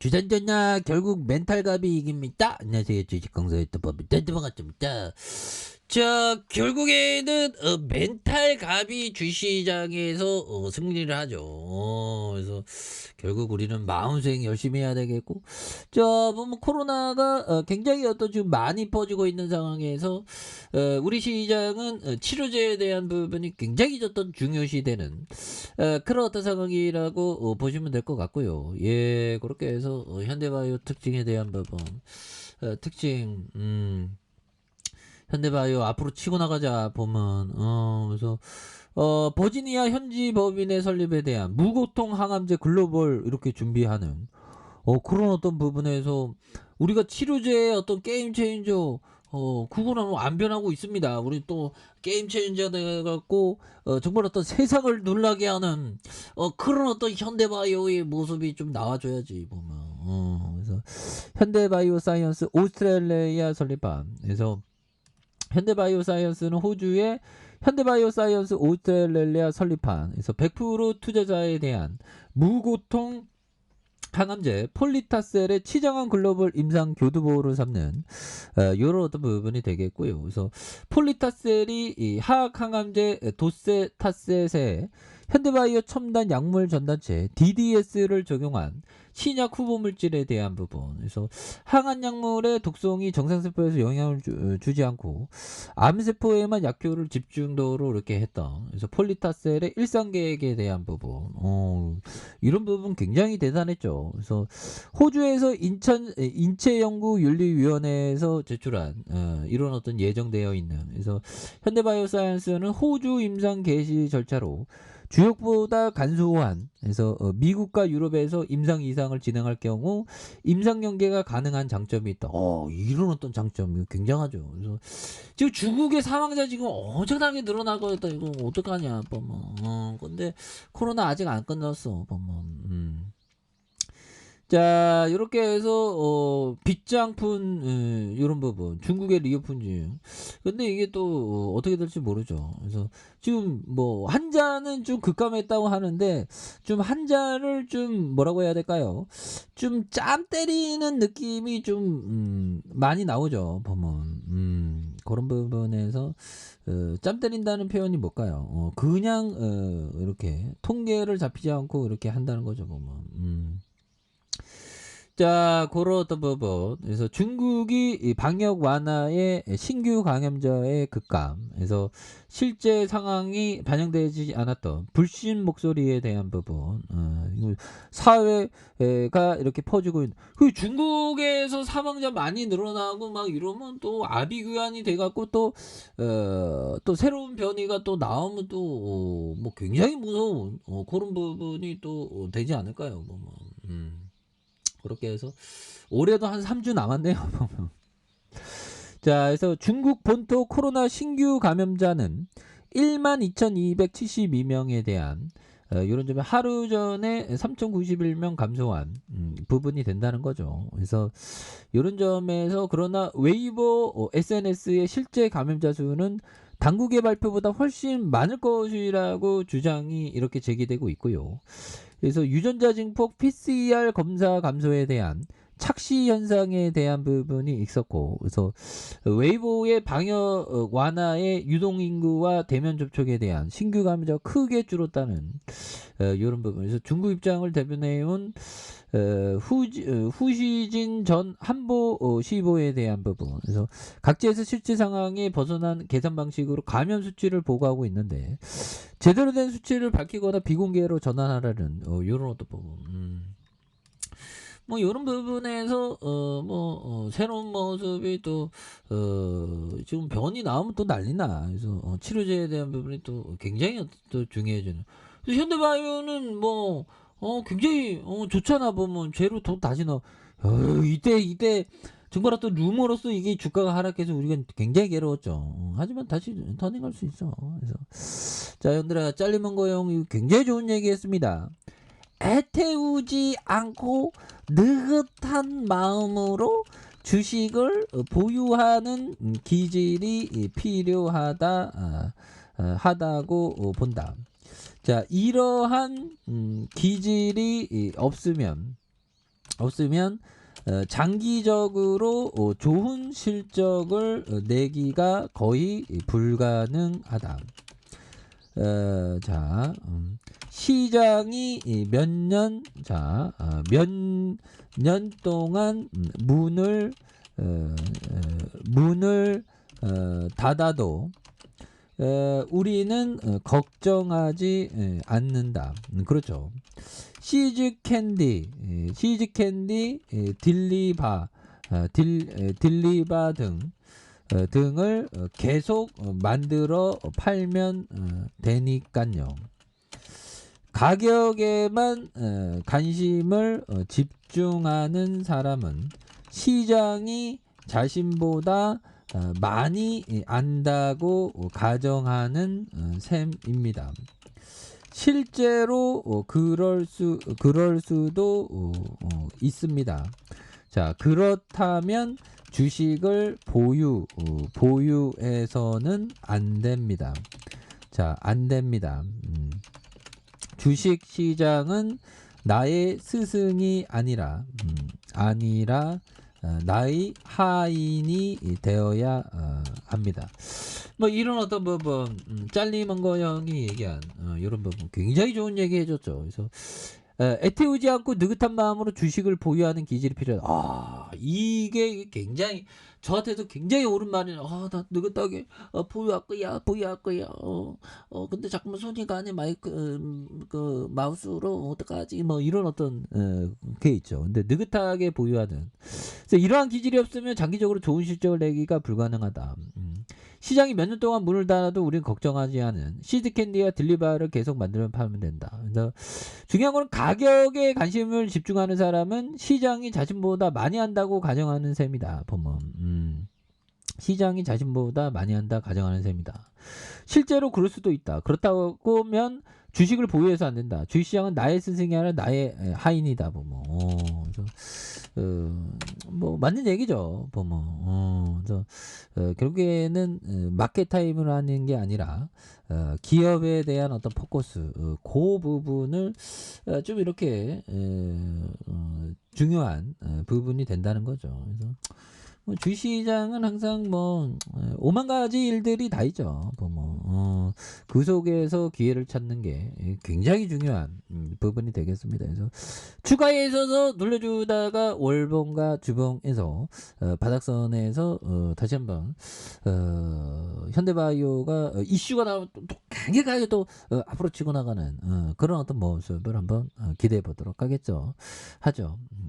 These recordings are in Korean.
주전전야 결국 멘탈갑이 이깁니다. 안녕하세요. 주식강사의 또법입니다. 반갑습니다. 자, 결국에는 멘탈갑이 주시장에서 승리를 하죠. 그래서 결국 우리는 마음수행 열심히 해야 되겠고, 자, 보면 코로나가 굉장히 지금 많이 퍼지고 있는 상황에서 우리 시장은 치료제에 대한 부분이 굉장히 중요시되는 그런 어떤 상황이라고 보시면 될 것 같고요. 예, 그렇게 해서 현대바이오 특징에 대한 부분, 특징, 현대바이오 앞으로 치고 나가자 보면, 그래서 버지니아 현지 법인의 설립에 대한 무고통 항암제 글로벌 이렇게 준비하는 그런 어떤 부분에서 우리가 치료제의 어떤 게임 체인저 그거는 안 변하고 있습니다. 우리 또 게임 체인저 돼갖고 정말 어떤 세상을 놀라게 하는 그런 어떤 현대바이오의 모습이 좀 나와줘야지 보면. 그래서 현대바이오 사이언스 오스트레일리아 설립한, 그래서 현대바이오 사이언스는 호주의 현대바이오 사이언스 오스트레일리아 설립한, 그래서 100% 투자자에 대한 무고통 항암제 폴리타셀의 치장한 글로벌 임상 교두 보호를 삼는 이런 어떤 부분이 되겠고요. 그래서 폴리타셀이 이 화학 항암제 도세타셋에 현대바이오 첨단 약물 전단체 DDS를 적용한 신약 후보 물질에 대한 부분. 그래서 항암 약물의 독성이 정상세포에서 영향을 주지 않고 암세포에만 약효를 집중도로 이렇게 했던, 그래서 폴리타셀의 일상 계획에 대한 부분. 이런 부분 굉장히 대단했죠. 그래서 호주에서 인체연구윤리위원회에서 제출한 이런 어떤 예정되어 있는, 그래서 현대바이오사이언스는 호주 임상 개시 절차로 주역보다 간소한, 그래서 미국과 유럽에서 임상 이상을 진행할 경우 임상 연계가 가능한 장점이 있다. 이런 어떤 장점이 굉장하죠. 그래서 지금 중국의 사망자 지금 엄청나게 늘어나고 있다. 이거 어떡하냐, 보면. 근데 코로나 아직 안 끝났어, 보면. 자, 이렇게 해서 빚장푼 이런 부분, 중국의 리오픈증. 근데 이게 또 어떻게 될지 모르죠. 그래서 지금 뭐 한 잔은 좀 급감했다고 하는데, 좀 한 잔을 좀 뭐라고 해야 될까요? 좀 짬 때리는 느낌이 좀 많이 나오죠, 보면. 그런 부분에서 짬 때린다는 표현이 뭘까요? 그냥 이렇게 통계를 잡히지 않고 이렇게 한다는 거죠, 보면. 자, 그런 어떤 부분. 그래서 중국이 이 방역 완화에 신규 감염자의 급감, 그래서 실제 상황이 반영되지 않았던 불신 목소리에 대한 부분, 사회가 이렇게 퍼지고 있는. 그 중국에서 사망자 많이 늘어나고 막 이러면 또 아비규환이 돼갖고 또 새로운 변이가 또 나오면 또 뭐 굉장히 무서운 그런 부분이 또 되지 않을까요? 그렇게 해서 올해도 한 3주 남았네요. 자, 그래서 중국 본토 코로나 신규 감염자는 12,272명에 대한 이런 점에 하루 전에 3,091명 감소한 부분이 된다는 거죠. 그래서 이런 점에서, 그러나 웨이보 SNS의 실제 감염자 수는 당국의 발표보다 훨씬 많을 것이라고 주장이 이렇게 제기되고 있고요. 그래서 유전자 증폭 PCR 검사 감소에 대한 착시 현상에 대한 부분이 있었고, 그래서 웨이보의 방역 완화의 유동 인구와 대면 접촉에 대한 신규 감염자가 크게 줄었다는 이런 부분. 그래서 중국 입장을 대변해온 후시진 전 한보 시보에 대한 부분. 그래서 각지에서 실제 상황에 벗어난 계산 방식으로 감염 수치를 보고하고 있는데, 제대로 된 수치를 밝히거나 비공개로 전환하라는 이런 어떤 부분. 뭐 이런 부분에서 새로운 모습이 또 지금 변이 나오면 또 난리나. 그래서 치료제에 대한 부분이 또 굉장히 또 중요해지는. 그래서 현대바이오는 뭐 굉장히 좋잖아. 보면 제로 돈 다시 넣어. 이때 정말 또 루머로서 이게 주가가 하락해서 우리가 굉장히 괴로웠죠. 하지만 다시 터닝할 수 있어. 그래서 자, 여러분들아, 잘리면 거용 굉장히 좋은 얘기했습니다. 애태우지 않고 느긋한 마음으로 주식을 보유하는 기질이 필요하다고 본다. 자, 이러한 기질이 없으면 없으면 장기적으로 좋은 실적을 내기가 거의 불가능하다. 자, 시장이 몇 년 동안 문을 닫아도 우리는 걱정하지 않는다. 그렇죠. 시즈 캔디, 딜리바 등을 계속 만들어 팔면 되니까요. 가격에만 관심을 집중하는 사람은 시장이 자신보다 많이 안다고 가정하는 셈입니다. 실제로 그럴 수도 있습니다. 자, 그렇다면 주식을 보유해서는 안 됩니다. 자, 안 됩니다. 주식 시장은 나의 스승이 아니라 나의 하인이 되어야 합니다. 뭐 이런 어떤 부분 짤리먼거 형이 얘기한 이런 부분 굉장히 좋은 얘기 해줬죠. 그래서 애태우지 않고 느긋한 마음으로 주식을 보유하는 기질이 필요하다. 이게 굉장히 저한테도 굉장히 옳은 말이에요. 나 느긋하게 보유할 거야. 근데 자꾸만 손이 가네 그 마우스로 어떡하지? 뭐 이런 어떤 게 있죠. 근데 느긋하게 보유하는. 그래서 이러한 기질이 없으면 장기적으로 좋은 실적을 내기가 불가능하다. 시장이 몇 년 동안 문을 닫아도 우리는 걱정하지 않은 시드캔디와 딜리바를 계속 만들면 팔면 된다. 그래서 중요한 건 가격에 관심을 집중하는 사람은 시장이 자신보다 많이 한다고 가정하는 셈이다. 보면 시장이 자신보다 많이 한다 가정하는 셈이다. 실제로 그럴 수도 있다. 그렇다고 하면 주식을 보유해서 안 된다. 주식시장은 나의 스승이 아니라 나의 하인이다. 보면 그래서 뭐 맞는 얘기죠. 보면 그래서 결국에는 마켓 타임을 하는 게 아니라 기업에 대한 어떤 포커스 그 부분을 좀 이렇게 중요한 부분이 된다는 거죠. 그래서 주식시장은 항상 뭐 오만 가지 일들이 다 있죠. 그 속에서 기회를 찾는 게 굉장히 중요한 부분이 되겠습니다. 그래서 추가에 있어서 눌러주다가 월봉과 주봉에서 바닥선에서 다시 한번 현대바이오가 이슈가 나오면 또 강력하게 또 앞으로 치고 나가는 그런 어떤 모습을 한번 기대해 보도록 하죠.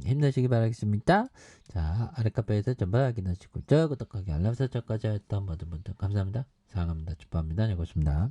힘내시기 바라겠습니다. 자, 아랫카페에서 전부 확인하시고 구독하기 알람 설정까지 했던 모든 분들 감사합니다. 사랑합니다. 축복합니다. 고맙습니다.